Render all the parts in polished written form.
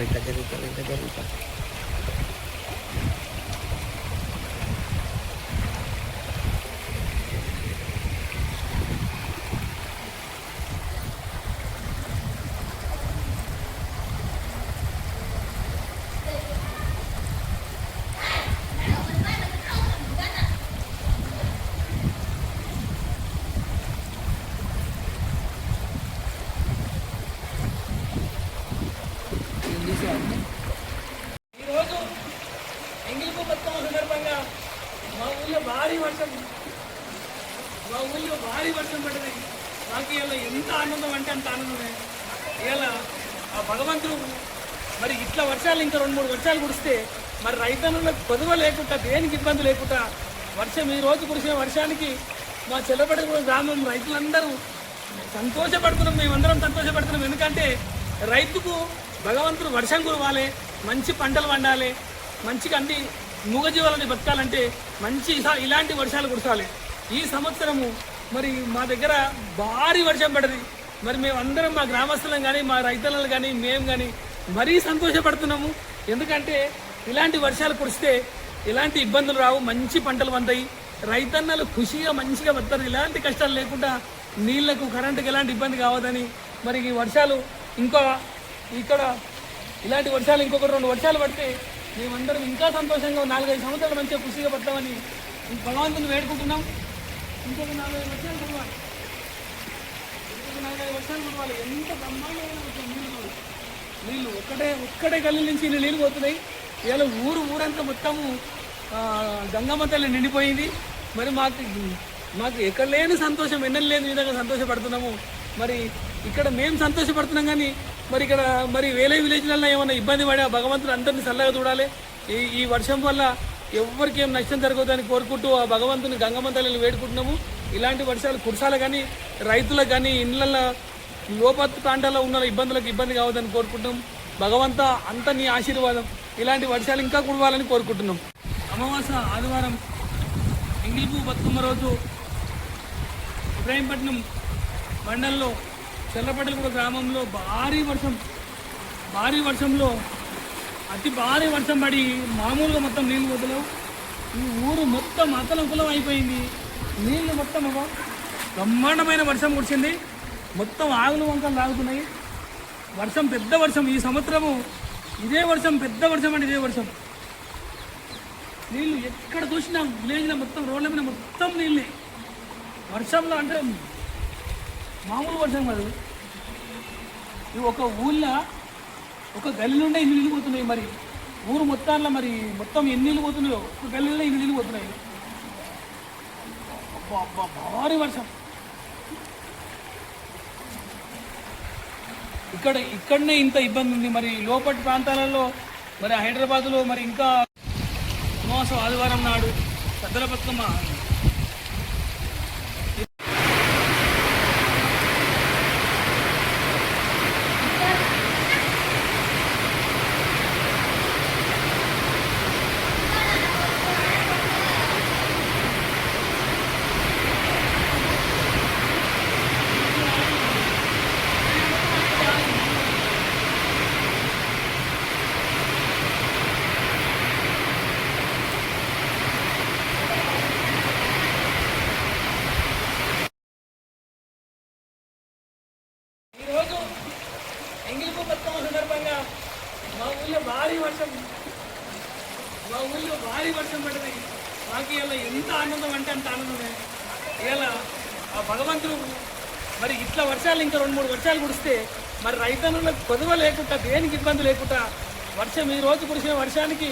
జరుగుతా ఈరోజు ఎంగిలిపూ బతుకమ్మ సందర్భంగా మా ఊళ్ళో భారీ వర్షం పడింది. మాకు ఇలా ఎంత ఆనందం అంటే అంత ఆనందమే. ఇలా ఆ భగవంతుడు మరి ఇట్లా వర్షాలు ఇంకా 2-3 వర్షాలు కురిస్తే మరి రైతన్నులకు కొదువ లేకుండా దేనికి ఇబ్బంది లేకుండా వర్షం ఈ రోజు కురిసిన వర్షానికి మా చెల్లపడి గ్రామం రైతులందరూ సంతోషపడుతున్నాం. మేమందరం సంతోషపడుతున్నాం. ఎందుకంటే రైతుకు భగవంతుడు వర్షం కురవాలి, మంచి పంటలు పండాలి, మంచిగా అన్ని మూగజీవాలని బతకాలంటే మంచి ఇలాంటి వర్షాలు కురసాలి. ఈ సంవత్సరము మరి మా దగ్గర భారీ వర్షం పడింది. మరి మేమందరం మా గ్రామస్తులం కానీ మా రైతులను కానీ మేము కానీ మరీ సంతోషపడుతున్నాము. ఎందుకంటే ఇలాంటి వర్షాలు కురిస్తే ఎలాంటి ఇబ్బందులు రావు, మంచి పంటలు పండుతాయి, రైతన్నలు ఖుషిగా మంచిగా బతారు, ఎలాంటి కష్టాలు లేకుండా నీళ్లకు కరెంటుకి ఎలాంటి ఇబ్బంది కావద్దని మరి ఈ వర్షాలు ఇంకా ఇక్కడ ఇలాంటి వర్షాలు ఇంకొక 2 వర్షాలు పడితే మేమందరం ఇంకా సంతోషంగా 4-5 సంవత్సరాలు మంచిగా ఖుషిగా పడతామని భగవంతుని వేడుకుంటున్నాం. ఇంకొక 4-5 వర్షాలు కురవాలి, ఎంత బ్రహ్మాండమైన నీళ్ళు ఒక్కటే గల్లి నుంచి నీళ్ళు పోతున్నాయి. ఇలా ఊరంతా మొత్తము గంగమ్మ తల్లి నిండిపోయింది. మరి మాకు ఎక్కడ లేని సంతోషం, ఎన్నెల లేని విధంగా సంతోషపడుతున్నాము. మరి ఇక్కడ మేము సంతోషపడుతున్నాం కానీ మరి ఇక్కడ మరి వేరే విలేజ్లలో ఏమైనా ఇబ్బంది పడే భగవంతుడు అందరినీ చల్లగా చూడాలి. ఈ వర్షం వల్ల ఎవరికి ఏం నష్టం జరగదని కోరుకుంటూ ఆ భగవంతుని గంగమ్మ తల్లిని వేడుకుంటున్నాము. ఇలాంటి వర్షాలు కురసాలి కానీ రైతులకు కానీ ఇళ్ళల్లో లోపత్తు ప్రాంతాల్లో ఉన్న ఇబ్బంది కావద్దని కోరుకుంటున్నాం. భగవంత అంత నీ ఆశీర్వాదం, ఇలాంటి వర్షాలు ఇంకా కురవాలని కోరుకుంటున్నాం. అమావాస ఆదివారం ఎంగిలిపూ బతుకమ్మ రోజు ఇబ్రాహీంపట్నం మండలంలో చెల్లపట్టలగూడ గ్రామంలో భారీ వర్షంలో అతి భారీ వర్షం పడి మామూలుగా మొత్తం నీళ్ళు వదలవు. ఈ ఊరు మొత్తం అతలకులం అయిపోయింది. నీళ్ళు మొత్తం బ్రహ్మాండమైన వర్షం కురిసింది. మొత్తం ఆగులు వంకలు తాగుతున్నాయి. వర్షం పెద్ద వర్షం ఈ సంవత్సరము. ఇదే వర్షం పెద్ద వర్షం అంటే ఇదే వర్షం. నీళ్ళు ఎక్కడ చూసినా విలేజ్లో మొత్తం రోడ్ల మీద మొత్తం నీళ్ళే. వర్షంలో అంటే మామూలు వర్షం కాదు. ఇవి ఒక ఊళ్ళో ఒక గల్లి నుండే ఇన్ని నీళ్ళు పోతున్నాయి. మరి ఊరు మొత్తాల్లో మరి మొత్తం ఎన్ని నీళ్ళు పోతున్నాయో ఒక గల్లీలో ఇన్ని నీళ్ళు పోతున్నాయి. భారీ వర్షం. ఇక్కడనే ఇంత ఇబ్బంది ఉంది. మరి లోపటి ప్రాంతాలలో మరి హైదరాబాద్లో మరి ఇంకా అమావాస ఆదివారం నాడు సద్దల బతుకమ్మ ఎంగిలిపూ బతుకమ్మ సందర్భంగా మా ఊళ్ళో భారీ వర్షం పడింది. మాకు ఇలా ఎంత ఆనందం అంటే అంత ఆనందమే. ఇలా ఆ భగవంతుడు మరి ఇట్లా వర్షాలు ఇంకా 2-3 వర్షాలు కురిస్తే మరి రైతన్నులకు కొదువ లేకుండా దేనికి ఇబ్బంది లేకుండా వర్షం ఈ రోజు కురిసిన వర్షానికి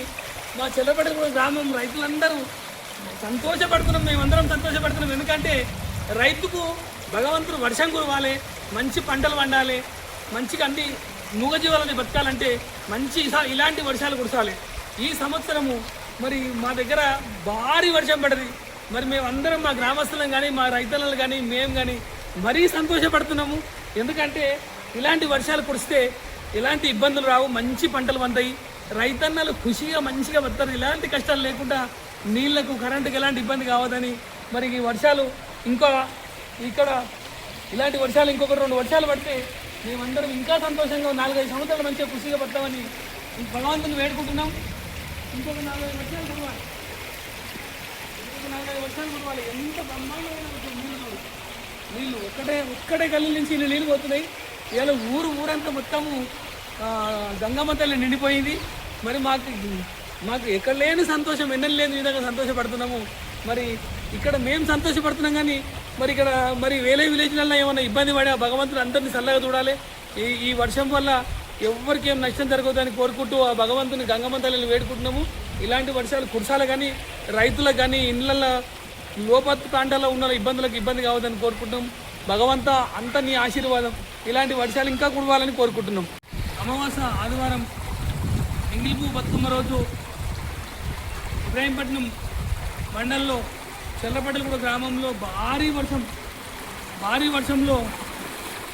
మా చెల్లపడి గ్రామం రైతులందరూ సంతోషపడుతున్నాం. మేమందరం సంతోషపడుతున్నాం. ఎందుకంటే రైతుకు భగవంతుడు వర్షం కురవాలి, మంచి పంటలు పండాలి, మంచిగా అన్ని మూగజీవాలని బతకాలంటే మంచి ఇలాంటి వర్షాలు కురసాలి. ఈ సంవత్సరము మరి మా దగ్గర భారీ వర్షం పడింది. మరి మేమందరం మా గ్రామస్తులం కానీ మా రైతులను కానీ మేము కానీ మరీ సంతోషపడుతున్నాము. ఎందుకంటే ఇలాంటి వర్షాలు కురిస్తే ఎలాంటి ఇబ్బందులు రావు, మంచి పంటలు పండుతాయి, రైతన్నలు ఖుషిగా మంచిగా బతారు, ఎలాంటి కష్టాలు లేకుండా నీళ్లకు కరెంటుకి ఎలాంటి ఇబ్బంది కావద్దని మరి ఈ వర్షాలు ఇంకా ఇక్కడ ఇలాంటి వర్షాలు ఇంకొక 2 వర్షాలు పడితే మేమందరం ఇంకా సంతోషంగా 4-5 సంవత్సరాలు మంచిగా ఖుషిగా పడతామని భగవంతుని వేడుకుంటున్నాం. ఇంకొక 4-5 వర్షాలు కురవాలి, ఇంకొక 4-5 వర్షాలు కురవాలి. ఎంత బ్రహ్మాండమైన నీళ్ళు ఒక్కటే గల్లి నుంచి నీళ్ళు పోతున్నాయి. ఇవాళ ఊరంతా మొత్తము గంగమ్మ తల్లి నిండిపోయింది. మరి మాకు ఎక్కడ లేని సంతోషం, ఎన్నెల లేని విధంగా సంతోషపడుతున్నాము. మరి ఇక్కడ మేము సంతోషపడుతున్నాం, కానీ మరి ఇక్కడ మరి వేరే విలేజ్లలో ఏమైనా ఇబ్బంది పడి ఆ భగవంతుడు అందరినీ చల్లగా చూడాలి. ఈ వర్షం వల్ల ఎవరికి ఏం నష్టం జరగదని కోరుకుంటూ ఆ భగవంతుని గంగమ్మ తల్లిని వేడుకుంటున్నాము. ఇలాంటి వర్షాలు కురసాలి, కానీ రైతులకు కానీ ఇళ్ళల్లో లోపత్ ప్రాంతాల్లో ఉన్న ఇబ్బందులకు ఇబ్బంది కావద్దని కోరుకుంటున్నాం. భగవంత అంత నీ ఆశీర్వాదం, ఇలాంటి వర్షాలు ఇంకా కురవాలని కోరుకుంటున్నాం. అమావాస ఆదివారం ఎంగిలిపూ బతుకమ్మ రోజు ఇబ్రాహీంపట్నం మండలంలో చెల్లపట్టలగూడ గ్రామంలో భారీ వర్షంలో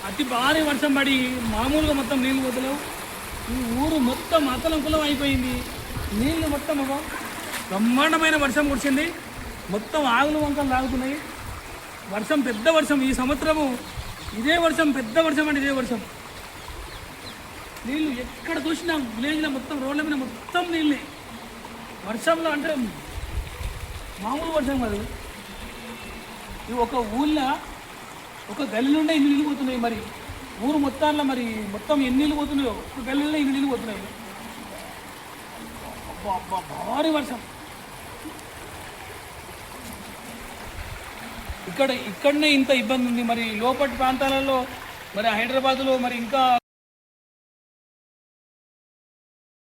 అతి భారీ వర్షం పడి మామూలుగా మొత్తం నీళ్ళు వదలవు. ఈ ఊరు మొత్తం అతలంకులం అయిపోయింది. నీళ్ళు మొత్తం బ్రహ్మాండమైన వర్షం కురిసింది. మొత్తం ఆగులు వంకలు తాగుతున్నాయి. వర్షం పెద్ద వర్షం, ఈ సంవత్సరము ఇదే వర్షం, పెద్ద వర్షం అంటే ఇదే వర్షం. నీళ్ళు ఎక్కడ చూసినా విలేజ్లో మొత్తం రోడ్ల మీద మొత్తం నీళ్ళే. వర్షంలో అంటే మామూలు వర్షం కాదు. ఇవి ఒక ఊళ్ళో ఒక గల్లి నుండే ఇన్ని నీళ్ళు పోతున్నాయి. మరి ఊరు మొత్తాల్లో మరి మొత్తం ఎన్ని నీళ్ళు పోతున్నాయో ఒక గల్లీలో ఇన్ని నీళ్ళు పోతున్నాయి. భారీ వర్షం. ఇక్కడనే ఇంత ఇబ్బంది ఉంది. మరి లోపటి ప్రాంతాలలో మరి హైదరాబాద్లో మరి ఇంకా